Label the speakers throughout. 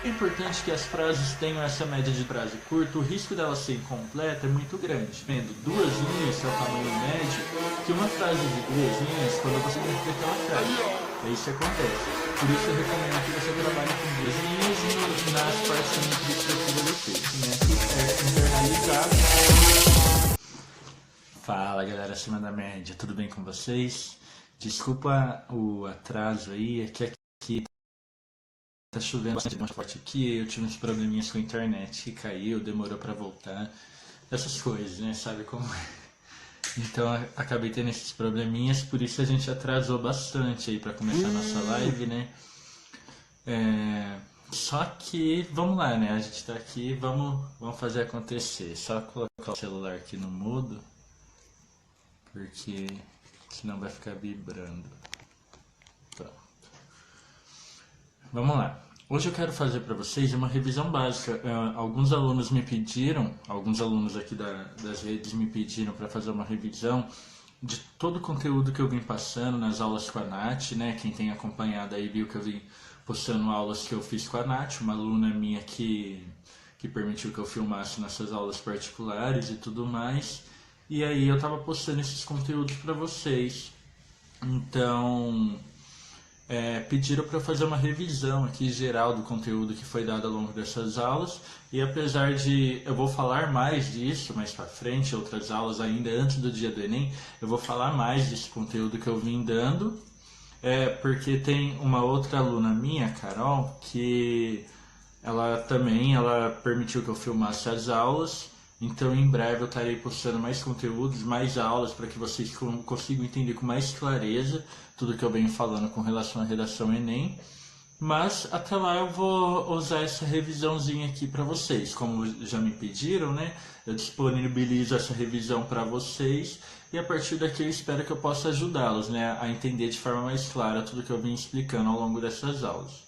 Speaker 1: É importante que as frases tenham essa média de frase curta, o risco dela ser incompleta é muito grande. Tendo duas linhas, que é o tamanho médio, que uma frase de duas linhas, quando você completar uma frase. É isso que acontece. Por isso eu recomendo que você trabalhe com duas linhas e nas partes de estrutura do texto, né? Que é internalizado. Fala galera acima da média, tudo bem com vocês? Desculpa o atraso aí, é que aqui tá chovendo bastante forte aqui, eu tive uns probleminhas com a internet que caiu, demorou pra voltar, essas coisas, né? Sabe como é? Então acabei tendo esses probleminhas, por isso a gente atrasou bastante aí pra começar a nossa live, né? Só que, vamos lá, né? A gente tá aqui, vamos fazer acontecer. Só colocar o celular aqui no mudo, porque senão vai ficar vibrando. Pronto. Vamos lá. Hoje eu quero fazer para vocês uma revisão básica. Alguns alunos me pediram, alguns alunos aqui das redes me pediram para fazer uma revisão de todo o conteúdo que eu vim passando nas aulas com a Nath, né? Quem tem acompanhado aí viu que eu vim postando aulas que eu fiz com a Nath, uma aluna minha que permitiu que eu filmasse nessas aulas particulares e tudo mais. E aí eu tava postando esses conteúdos para vocês. Então, pediram para eu fazer uma revisão aqui geral do conteúdo que foi dado ao longo dessas aulas. E apesar de eu vou falar mais disso mais para frente, outras aulas ainda antes do dia do Enem, eu vou falar mais desse conteúdo que eu vim dando. Porque tem uma outra aluna minha, Carol, que ela permitiu que eu filmasse as aulas. Então em breve eu estarei postando mais conteúdos, mais aulas para que vocês consigam entender com mais clareza tudo que eu venho falando com relação à redação Enem. Mas até lá eu vou usar essa revisãozinha aqui para vocês. Como já me pediram, né? Eu disponibilizo essa revisão para vocês e a partir daqui eu espero que eu possa ajudá-los, né, a entender de forma mais clara tudo que eu vim explicando ao longo dessas aulas.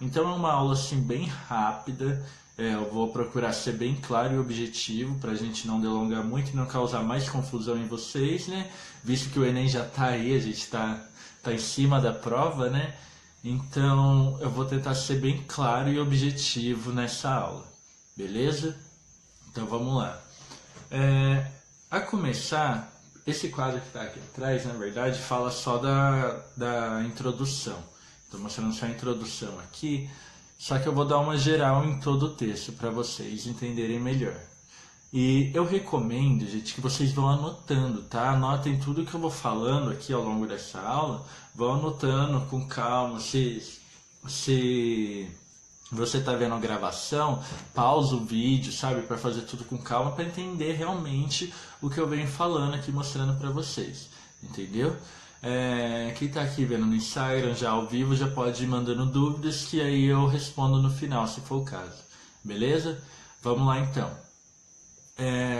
Speaker 1: Então é uma aula assim bem rápida. Eu vou procurar ser bem claro e objetivo para a gente não delongar muito e não causar mais confusão em vocês, né? Visto que o Enem já está aí, a gente está em cima da prova, né? Então eu vou tentar ser bem claro e objetivo nessa aula, beleza? Então vamos lá. A começar, esse quadro que está aqui atrás, na verdade, fala só da introdução. Estou mostrando só a introdução aqui. Só que eu vou dar uma geral em todo o texto para vocês entenderem melhor. E eu recomendo, gente, que vocês vão anotando, tá? Anotem tudo que eu vou falando aqui ao longo dessa aula. Vão anotando com calma. Se você está vendo a gravação, pausa o vídeo, sabe? Para fazer tudo com calma, para entender realmente o que eu venho falando aqui, mostrando para vocês. Entendeu? Quem está aqui vendo no Instagram já ao vivo já pode ir mandando dúvidas que aí eu respondo no final, se for o caso. Beleza? Vamos lá então.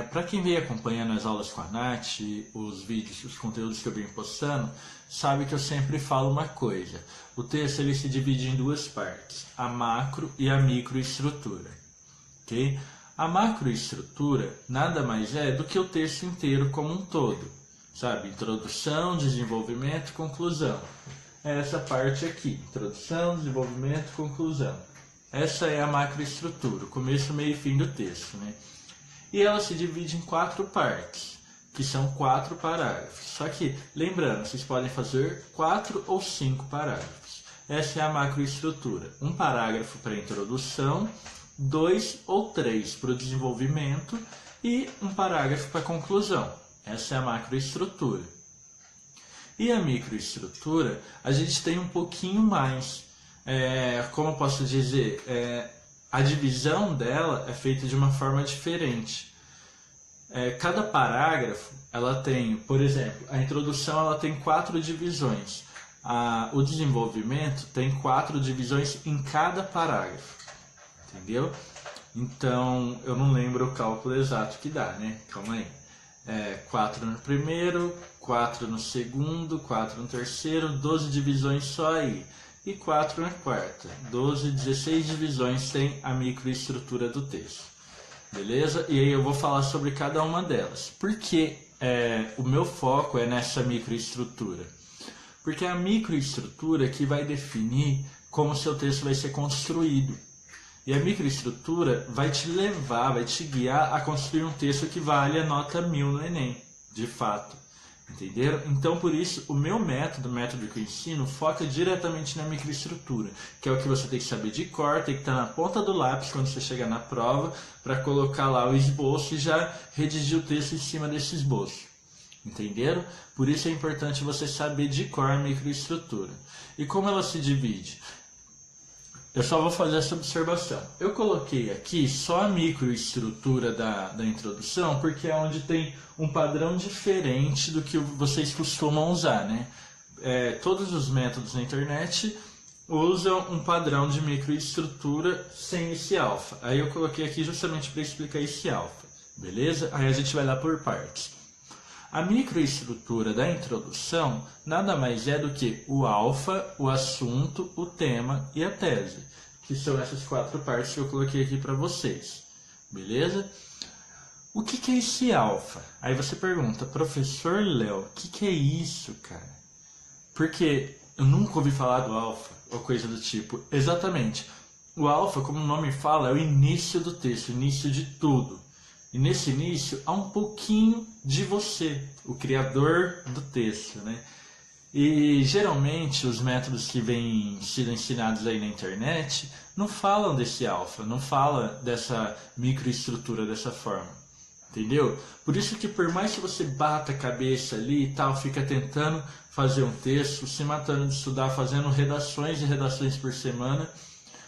Speaker 1: Para quem vem acompanhando as aulas com a Nath, os vídeos, os conteúdos que eu venho postando, sabe que eu sempre falo uma coisa. O texto ele se divide em duas partes, a macro e a microestrutura. Okay? A macroestrutura nada mais é do que o texto inteiro como um todo. Sabe, introdução, desenvolvimento, conclusão. Essa parte aqui, introdução, desenvolvimento, conclusão. Essa é a macroestrutura, o começo, meio e fim do texto, né? E ela se divide em 4 partes, que são 4 parágrafos. Só que, lembrando, vocês podem fazer 4 ou 5 parágrafos. Essa é a macroestrutura. Um parágrafo para a introdução, 2 ou 3 para o desenvolvimento e um parágrafo para a conclusão. Essa é a macroestrutura. E a microestrutura, a gente tem um pouquinho mais. Como eu posso dizer? A divisão dela é feita de uma forma diferente. Cada parágrafo, ela tem, por exemplo, a introdução ela tem 4 divisões. O desenvolvimento tem 4 divisões em cada parágrafo. Entendeu? Então, eu não lembro o cálculo exato que dá, né? Calma aí. 4 no primeiro, 4 no segundo, 4 no terceiro, 12 divisões só aí. E 4 na quarta. 12, 16 divisões tem a microestrutura do texto. Beleza? E aí eu vou falar sobre cada uma delas. Por que o meu foco é nessa microestrutura? Porque é a microestrutura que vai definir como o seu texto vai ser construído. E a microestrutura vai te levar, vai te guiar a construir um texto que vale a nota 1000 no Enem, de fato. Entenderam? Então, por isso, o meu método, o método que eu ensino, foca diretamente na microestrutura, que é o que você tem que saber de cor, tem que estar na ponta do lápis quando você chegar na prova, para colocar lá o esboço e já redigir o texto em cima desse esboço. Entenderam? Por isso é importante você saber de cor a microestrutura. E como ela se divide? Eu só vou fazer essa observação. Eu coloquei aqui só a microestrutura da introdução, porque é onde tem um padrão diferente do que vocês costumam usar, né? Todos os métodos na internet usam um padrão de microestrutura sem esse alfa. Aí eu coloquei aqui justamente para explicar esse alfa, beleza? Aí a gente vai lá por partes. A microestrutura da introdução nada mais é do que o alfa, o assunto, o tema e a tese, que são essas 4 partes que eu coloquei aqui para vocês, beleza? O que é esse alfa? Aí você pergunta, professor Léo, o que é isso, cara? Porque eu nunca ouvi falar do alfa, ou coisa do tipo. Exatamente, o alfa, como o nome fala, é o início do texto, o início de tudo. E nesse início há um pouquinho de você, o criador do texto, né? E geralmente os métodos que vêm sendo ensinados aí na internet não falam desse alfa, não falam dessa microestrutura dessa forma, entendeu? Por isso que por mais que você bata a cabeça ali e tal, fica tentando fazer um texto, se matando de estudar, fazendo redações e redações por semana,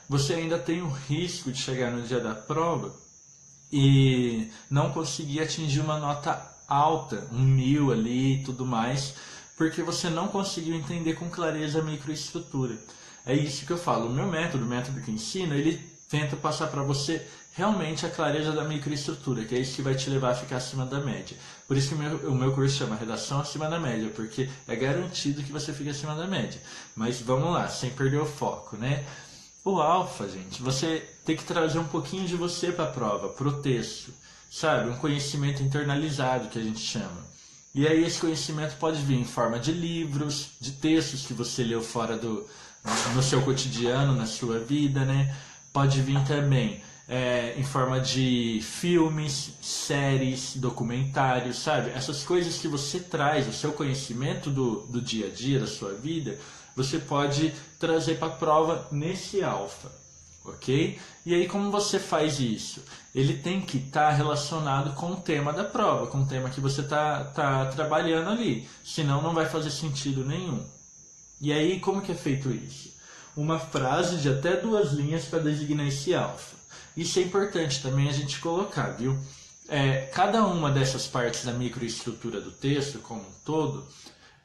Speaker 1: você ainda tem o risco de chegar no dia da prova e não conseguir atingir uma nota alta, um 1000 ali e tudo mais, porque você não conseguiu entender com clareza a microestrutura. É isso que eu falo, o meu método, o método que eu ensino, ele tenta passar para você realmente a clareza da microestrutura, que é isso que vai te levar a ficar acima da média. Por isso que o meu curso chama Redação Acima da Média, porque é garantido que você fique acima da média. Mas vamos lá, sem perder o foco, né? O alfa, gente, você tem que trazer um pouquinho de você para a prova, para o texto, sabe? Um conhecimento internalizado que a gente chama. E aí esse conhecimento pode vir em forma de livros, de textos que você leu fora no seu cotidiano, na sua vida, né? Pode vir também em forma de filmes, séries, documentários, sabe? Essas coisas que você traz, o seu conhecimento do dia a dia, da sua vida, você pode trazer para a prova nesse alfa, ok? E aí como você faz isso? Ele tem que estar relacionado com o tema da prova, com o tema que você tá trabalhando ali, senão não vai fazer sentido nenhum. E aí como que é feito isso? Uma frase de até 2 linhas para designar esse alfa. Isso é importante também a gente colocar, viu? Cada uma dessas partes da microestrutura do texto, como um todo,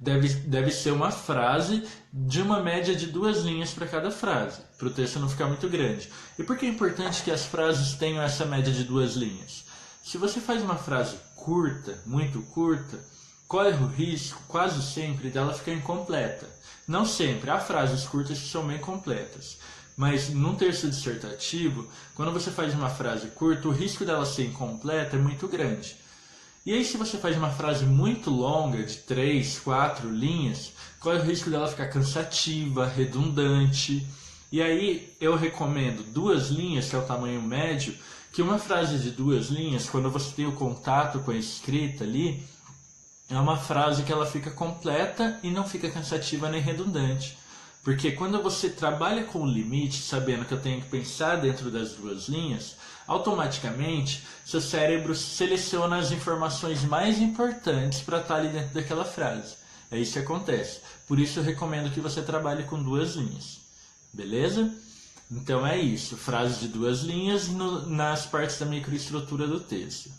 Speaker 1: deve ser uma frase de uma média de 2 linhas para cada frase, para o texto não ficar muito grande. E por que é importante que as frases tenham essa média de 2 linhas? Se você faz uma frase curta, muito curta, corre o risco, quase sempre, dela ficar incompleta. Não sempre, há frases curtas que são bem completas. Mas num texto dissertativo, quando você faz uma frase curta, o risco dela ser incompleta é muito grande. E aí se você faz uma frase muito longa, de 3, 4 linhas, corre o risco dela ficar cansativa, redundante. E aí eu recomendo 2 linhas, que é o tamanho médio, que uma frase de 2 linhas, quando você tem o contato com a escrita ali, é uma frase que ela fica completa e não fica cansativa nem redundante. Porque quando você trabalha com o limite, sabendo que eu tenho que pensar dentro das 2 linhas, automaticamente seu cérebro seleciona as informações mais importantes para estar ali dentro daquela frase. É isso que acontece. Por isso eu recomendo que você trabalhe com 2 linhas. Beleza? Então é isso. Frases de 2 linhas nas partes da microestrutura do texto.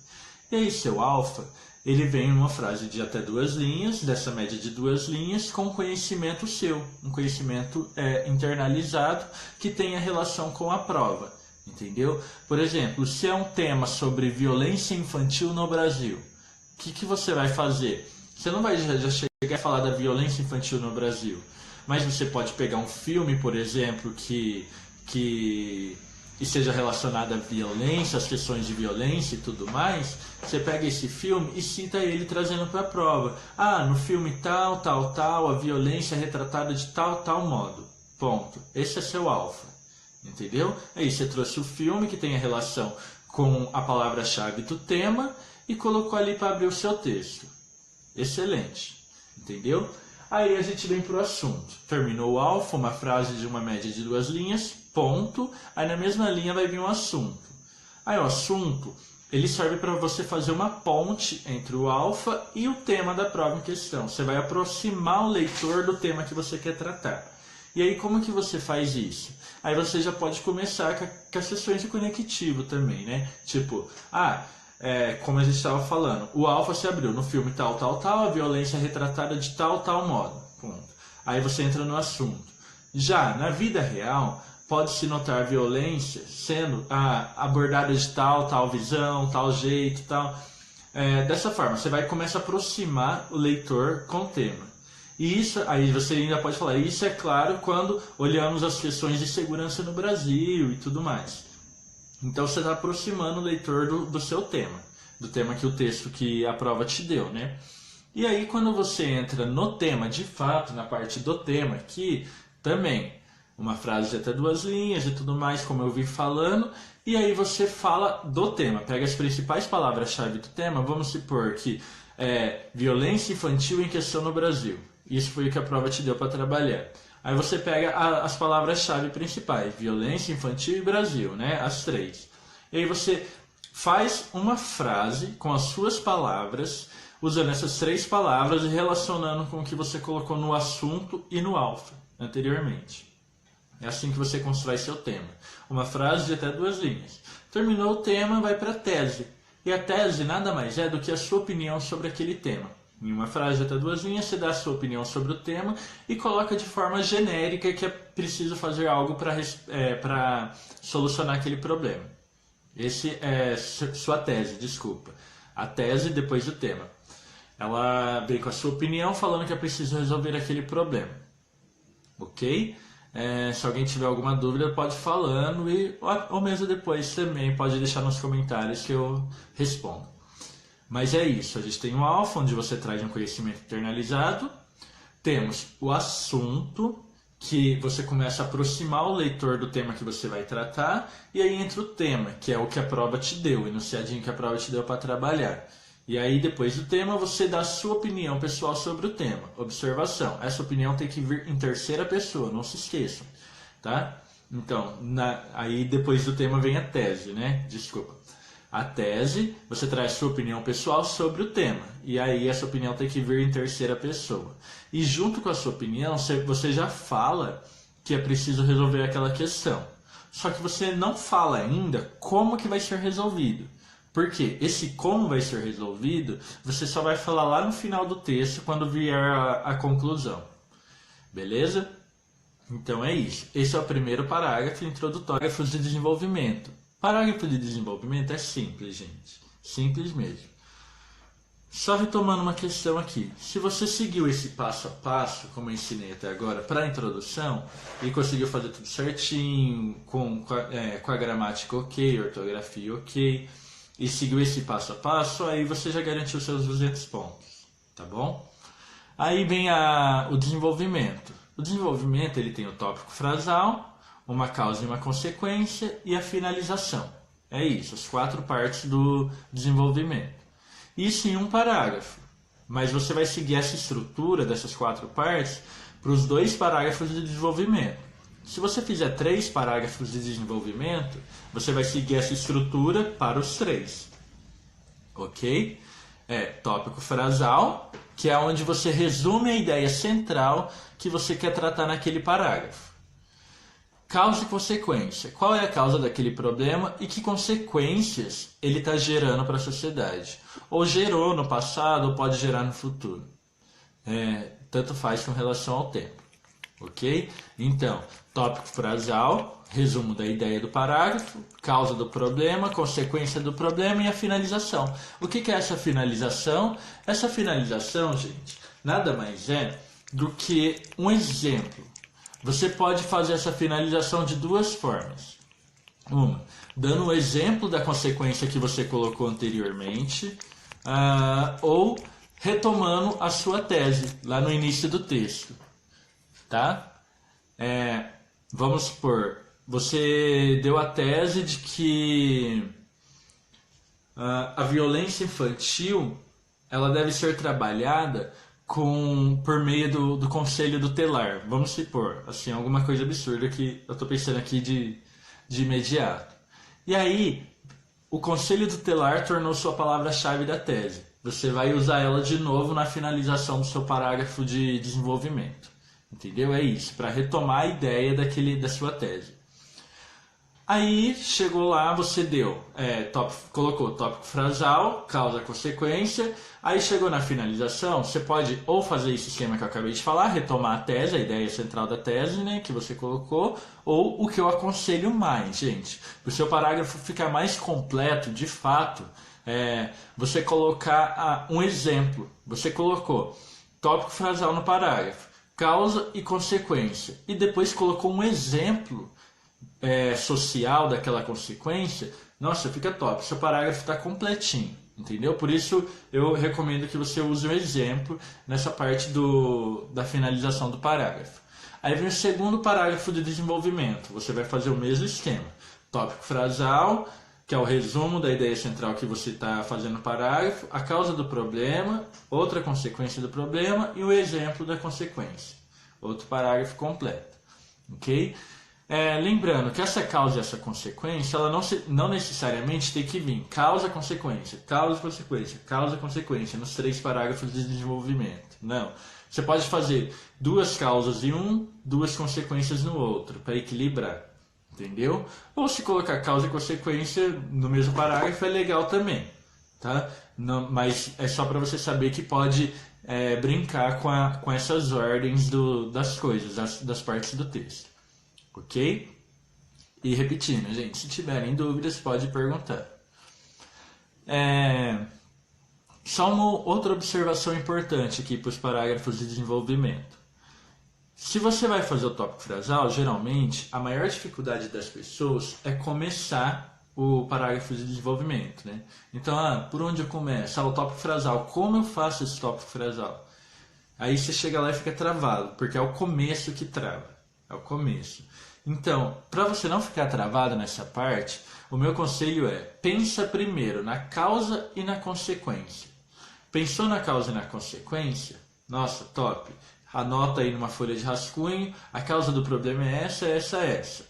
Speaker 1: E aí seu alfa, ele vem em uma frase de até 2 linhas, dessa média de 2 linhas, com conhecimento seu. Um conhecimento internalizado que tenha relação com a prova. Entendeu? Por exemplo, se é um tema sobre violência infantil no Brasil, o que você vai fazer? Você não vai já chegar a falar da violência infantil no Brasil, mas você pode pegar um filme, por exemplo, que seja relacionado à violência, às questões de violência e tudo mais. Você pega esse filme e cita ele trazendo para a prova. Ah, no filme tal, tal, tal, a violência é retratada de tal, tal modo. Ponto. Esse é seu alfa. Entendeu? Aí você trouxe o filme que tem a relação com a palavra-chave do tema e colocou ali para abrir o seu texto. Excelente. Entendeu? Aí a gente vem para o assunto. Terminou o alfa, uma frase de uma média de 2 linhas, ponto. Aí na mesma linha vai vir um assunto. Aí o assunto, ele serve para você fazer uma ponte entre o alfa e o tema da prova em questão. Você vai aproximar o leitor do tema que você quer tratar. E aí como que você faz isso? Aí você já pode começar com as sessões de conectivo também, né? Tipo, como a gente estava falando, o alfa se abriu no filme tal, a violência é retratada de tal modo. Ponto. Aí você entra no assunto. Já na vida real, pode-se notar a violência sendo abordada de tal visão, tal jeito, tal. Dessa forma, você vai começar a aproximar o leitor com o tema. E isso, aí você ainda pode falar, isso é claro quando olhamos as questões de segurança no Brasil e tudo mais. Então você está aproximando o leitor do seu tema, do tema que o texto que a prova te deu, né? E aí quando você entra no tema, de fato, na parte do tema, que também uma frase de até 2 linhas e tudo mais, como eu vi falando, e aí você fala do tema, pega as principais palavras-chave do tema, vamos supor que violência infantil em questão no Brasil. Isso foi o que a prova te deu para trabalhar. Aí você pega as palavras-chave principais, violência infantil e Brasil, né? As 3. E aí você faz uma frase com as suas palavras, usando essas 3 palavras e relacionando com o que você colocou no assunto e no alfa anteriormente. É assim que você constrói seu tema. Uma frase de até 2 linhas. Terminou o tema, vai para a tese. E a tese nada mais é do que a sua opinião sobre aquele tema. Em uma frase de até 2 linhas, você dá a sua opinião sobre o tema e coloca de forma genérica que é preciso fazer algo para solucionar aquele problema. Esse é sua tese, desculpa. A tese depois do tema. Ela vem com a sua opinião falando que é preciso resolver aquele problema. Ok? Se alguém tiver alguma dúvida, pode ir falando ou mesmo depois também pode deixar nos comentários que eu respondo. Mas é isso, a gente tem o alfa, onde você traz um conhecimento internalizado. Temos o assunto, que você começa a aproximar o leitor do tema que você vai tratar. E aí entra o tema, que é o que a prova te deu, o enunciadinho que a prova te deu para trabalhar. E aí depois do tema você dá a sua opinião pessoal sobre o tema. Observação, essa opinião tem que vir em terceira pessoa, não se esqueçam. Tá? Então, aí depois do tema vem a tese, né? Desculpa. A tese, você traz sua opinião pessoal sobre o tema. E aí essa opinião tem que vir em terceira pessoa. E junto com a sua opinião, você já fala que é preciso resolver aquela questão. Só que você não fala ainda como que vai ser resolvido. Porque esse como vai ser resolvido, você só vai falar lá no final do texto, quando vier a conclusão. Beleza? Então é isso. Esse é o primeiro parágrafo introdutório de desenvolvimento. Parágrafo de desenvolvimento é simples, gente. Simples mesmo. Só retomando uma questão aqui. Se você seguiu esse passo a passo, como eu ensinei até agora, para a introdução, e conseguiu fazer tudo certinho, com a gramática ok, ortografia ok, e seguiu esse passo a passo, aí você já garantiu seus 200 pontos. Tá bom? Aí vem o desenvolvimento. O desenvolvimento ele tem o tópico frasal, uma causa e uma consequência e a finalização. É isso, as 4 partes do desenvolvimento. Isso em um parágrafo. Mas você vai seguir essa estrutura dessas 4 partes para os 2 parágrafos de desenvolvimento. Se você fizer 3 parágrafos de desenvolvimento, você vai seguir essa estrutura para os 3. Ok? Tópico frasal, que é onde você resume a ideia central que você quer tratar naquele parágrafo. Causa e consequência. Qual é a causa daquele problema e que consequências ele está gerando para a sociedade? Ou gerou no passado ou pode gerar no futuro. Tanto faz com relação ao tempo. Ok? Então, tópico frasal, resumo da ideia do parágrafo, causa do problema, consequência do problema e a finalização. O que é essa finalização? Essa finalização, gente, nada mais é do que um exemplo. Você pode fazer essa finalização de 2 formas. Uma, dando um exemplo da consequência que você colocou anteriormente, ou retomando a sua tese lá no início do texto. Tá? Vamos supor, você deu a tese de que a violência infantil ela deve ser trabalhada por meio do conselho tutelar. Vamos supor, assim, alguma coisa absurda que eu estou pensando aqui de imediato. E aí, o conselho tutelar tornou sua palavra-chave da tese. Você vai usar ela de novo na finalização do seu parágrafo de desenvolvimento. Entendeu? É isso, para retomar a ideia da sua tese. Aí chegou lá, você deu, colocou tópico frasal, causa, consequência. Aí chegou na finalização, você pode ou fazer esse esquema que eu acabei de falar, retomar a tese, a ideia central da tese, né, que você colocou, ou o que eu aconselho mais, gente, para o seu parágrafo ficar mais completo, de fato, você colocar um exemplo. Você colocou tópico frasal no parágrafo, causa e consequência, e depois colocou um exemplo social daquela consequência. Nossa, fica top, seu parágrafo está completinho, entendeu? Por isso eu recomendo que você use um exemplo nessa parte da finalização do parágrafo. Aí vem o segundo parágrafo de desenvolvimento, você vai fazer o mesmo esquema, tópico frasal, que é o resumo da ideia central que você está fazendo no parágrafo, a causa do problema, outra consequência do problema e o exemplo da consequência, outro parágrafo completo, ok? Lembrando que essa causa e essa consequência, ela não necessariamente tem que vir causa, consequência, causa, consequência, causa, consequência, nos 3 parágrafos de desenvolvimento. Não. Você pode fazer 2 causas em um, 2 consequências no outro, para equilibrar. Entendeu? Ou se colocar causa e consequência no mesmo parágrafo é legal também. Tá? Não, mas é só para você saber que pode brincar com essas ordens das coisas, das partes do texto. Ok? E repetindo, gente, se tiverem dúvidas, pode perguntar. Só uma outra observação importante aqui para os parágrafos de desenvolvimento. Se você vai fazer o tópico frasal, geralmente a maior dificuldade das pessoas é começar o parágrafo de desenvolvimento, né? Então, por onde eu começo? O tópico frasal. Como eu faço esse tópico frasal? Aí você chega lá e fica travado, porque é o começo que trava. É o começo. Então, para você não ficar travado nessa parte, o meu conselho é: pensa primeiro na causa e na consequência. Pensou na causa e na consequência? Nossa, top! Anota aí numa folha de rascunho, a causa do problema é essa, essa, essa.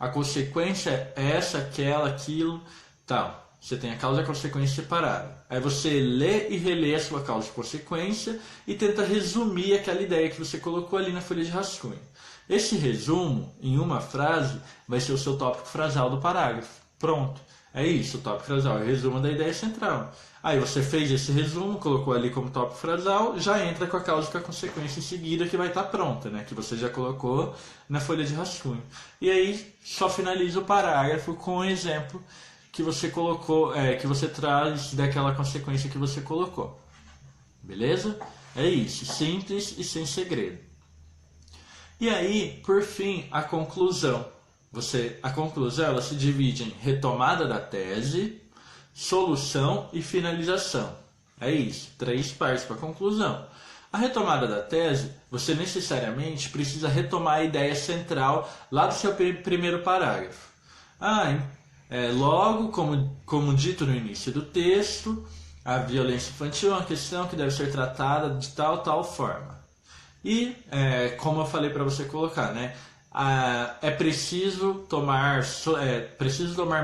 Speaker 1: A consequência é essa, aquela, aquilo, tal. Você tem a causa e a consequência separada. Aí você lê e relê a sua causa e consequência e tenta resumir aquela ideia que você colocou ali na folha de rascunho. Esse resumo, em uma frase, vai ser o seu tópico frasal do parágrafo. Pronto. É isso, o tópico frasal é o resumo da ideia central. Aí você fez esse resumo, colocou ali como tópico frasal, já entra com a causa e com a consequência em seguida, que vai estar pronta, né? Que você já colocou na folha de rascunho. E aí só finaliza o parágrafo com o exemplo que você colocou, que você traz daquela consequência que você colocou. Beleza? É isso, simples e sem segredo. E aí, por fim, a conclusão. A conclusão ela se divide em retomada da tese, solução e finalização. É isso, 3 partes para a conclusão. A retomada da tese, você necessariamente precisa retomar a ideia central lá do seu primeiro parágrafo. Logo, como dito no início do texto, a violência infantil é uma questão que deve ser tratada de tal forma. E, como eu falei para você colocar, né? É preciso tomar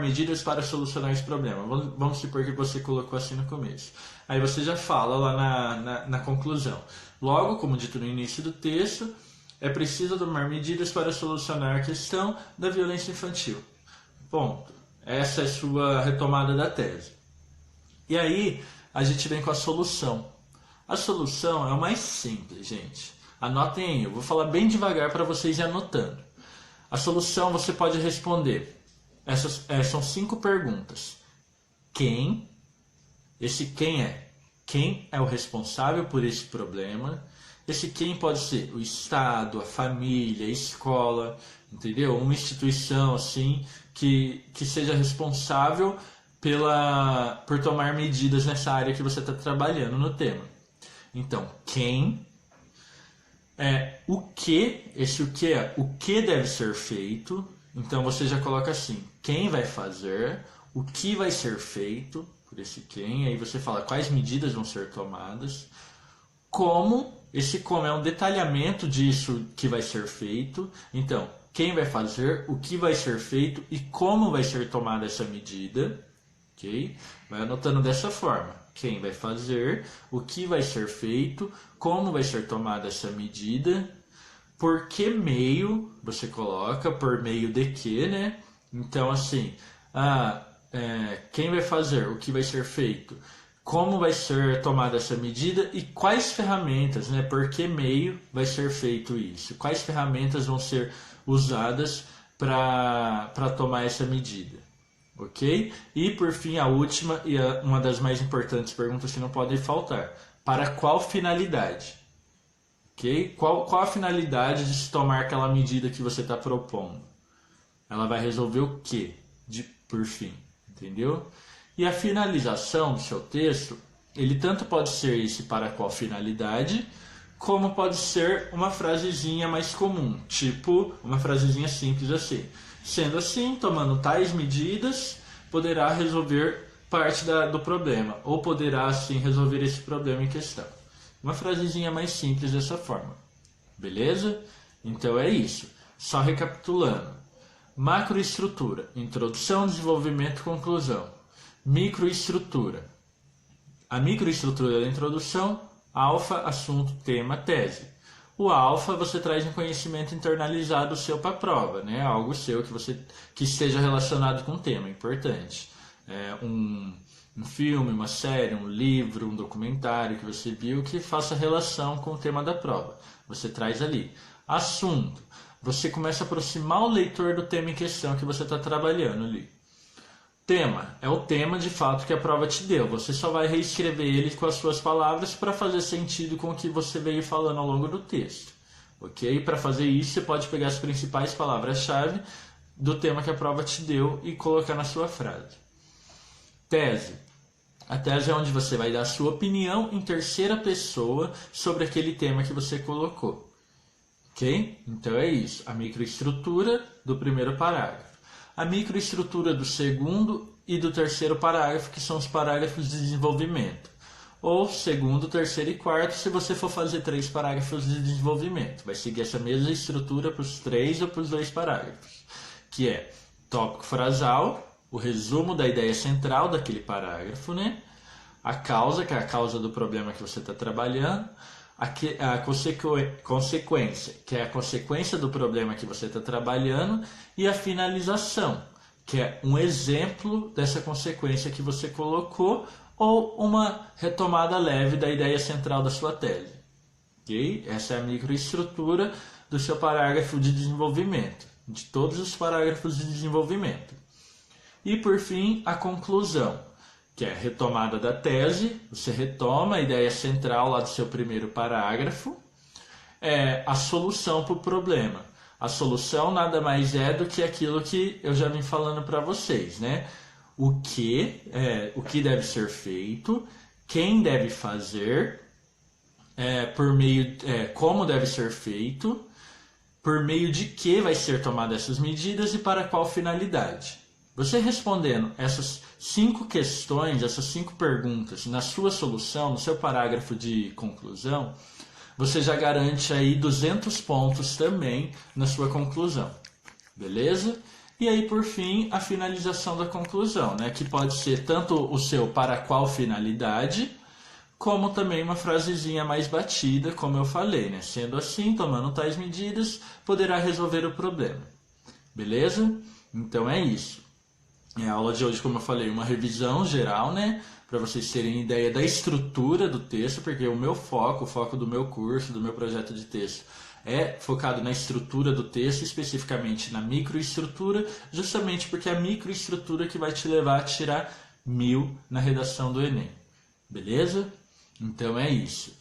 Speaker 1: medidas para solucionar esse problema. Vamos supor que você colocou assim no começo. Aí você já fala lá na conclusão. Logo, como dito no início do texto, é preciso tomar medidas para solucionar a questão da violência infantil. Ponto. Essa é a sua retomada da tese. E aí, a gente vem com a solução. A solução é o mais simples, gente. Anotem aí, eu vou falar bem devagar para vocês ir anotando. A solução você pode responder. São 5 perguntas. Quem? Esse quem é o responsável por esse problema? Esse quem pode ser o Estado, a família, a escola, entendeu? Uma instituição assim que seja responsável por tomar medidas nessa área que você está trabalhando no tema. Então, quem? O que deve ser feito, Então você já coloca assim, quem vai fazer, o que vai ser feito por esse quem, aí você fala quais medidas vão ser tomadas, como, esse como é um detalhamento disso que vai ser feito, então quem vai fazer, o que vai ser feito e como vai ser tomada essa medida, ok? Vai anotando dessa forma, quem vai fazer, o que vai ser feito, como vai ser tomada essa medida, por que meio você coloca, por meio de que, né? Então, assim, quem vai fazer, o que vai ser feito, como vai ser tomada essa medida e quais ferramentas, né? Por que meio vai ser feito isso? Quais ferramentas vão ser usadas para tomar essa medida? Ok? E por fim, a última e uma das mais importantes perguntas que não pode faltar: para qual finalidade? Ok? Qual a finalidade de se tomar aquela medida que você está propondo? Ela vai resolver o quê? Por fim, entendeu? E a finalização do seu texto, ele tanto pode ser esse para qual finalidade, como pode ser uma frasezinha mais comum, tipo uma frasezinha simples assim. Sendo assim, tomando tais medidas, poderá resolver parte do problema, ou poderá assim resolver esse problema em questão. Uma frasezinha mais simples dessa forma. Beleza? Então é isso. Só recapitulando. Macroestrutura: introdução, desenvolvimento, conclusão. Microestrutura: a microestrutura da introdução, alfa, assunto, tema, tese. O alfa você traz um conhecimento internalizado seu para a prova, né? Algo seu que esteja relacionado com o tema, importante. Um filme, uma série, um livro, um documentário que você viu que faça relação com o tema da prova. Você traz ali. Assunto: você começa a aproximar o leitor do tema em questão que você está trabalhando ali. Tema: é o tema de fato que a prova te deu. Você só vai reescrever ele com as suas palavras para fazer sentido com o que você veio falando ao longo do texto. Ok? Para fazer isso, você pode pegar as principais palavras-chave do tema que a prova te deu e colocar na sua frase. Tese: a tese é onde você vai dar a sua opinião em terceira pessoa sobre aquele tema que você colocou. Ok? Então é isso. A microestrutura do primeiro parágrafo. A microestrutura do segundo e do terceiro parágrafo, que são os parágrafos de desenvolvimento. Ou segundo, terceiro e quarto, se você for fazer 3 parágrafos de desenvolvimento. Vai seguir essa mesma estrutura para os 3 ou para os 2 parágrafos. Que é tópico frasal, o resumo da ideia central daquele parágrafo, né? A causa, que é a causa do problema que você está trabalhando. A consequência, que é a consequência do problema que você está trabalhando, e a finalização, que é um exemplo dessa consequência que você colocou, ou uma retomada leve da ideia central da sua tese. Okay? Essa é a microestrutura do seu parágrafo de desenvolvimento, de todos os parágrafos de desenvolvimento. E por fim, a conclusão, que é a retomada da tese. Você retoma a ideia central lá do seu primeiro parágrafo, a solução para o problema. A solução nada mais é do que aquilo que eu já vim falando para vocês, né? O que deve ser feito, quem deve fazer, como deve ser feito, por meio de que vai ser tomada essas medidas e para qual finalidade. Você respondendo essas 5 questões, essas 5 perguntas na sua solução, no seu parágrafo de conclusão, você já garante aí 200 pontos também na sua conclusão. Beleza? E aí, por fim, a finalização da conclusão, né? Que pode ser tanto o seu para qual finalidade, como também uma frasezinha mais batida, como eu falei, né? Sendo assim, tomando tais medidas, poderá resolver o problema. Beleza? Então é isso. A aula de hoje, como eu falei, uma revisão geral, né? Para vocês terem ideia da estrutura do texto, porque o foco do meu curso, do meu projeto de texto, é focado na estrutura do texto, especificamente na microestrutura, justamente porque é a microestrutura que vai te levar a tirar 1000 na redação do Enem. Beleza? Então é isso.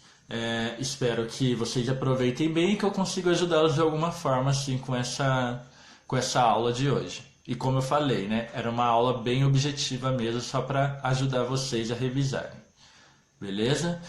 Speaker 1: Espero que vocês aproveitem bem e que eu consiga ajudá-los de alguma forma assim com essa aula de hoje. E como eu falei, né, era uma aula bem objetiva mesmo, só para ajudar vocês a revisarem. Beleza?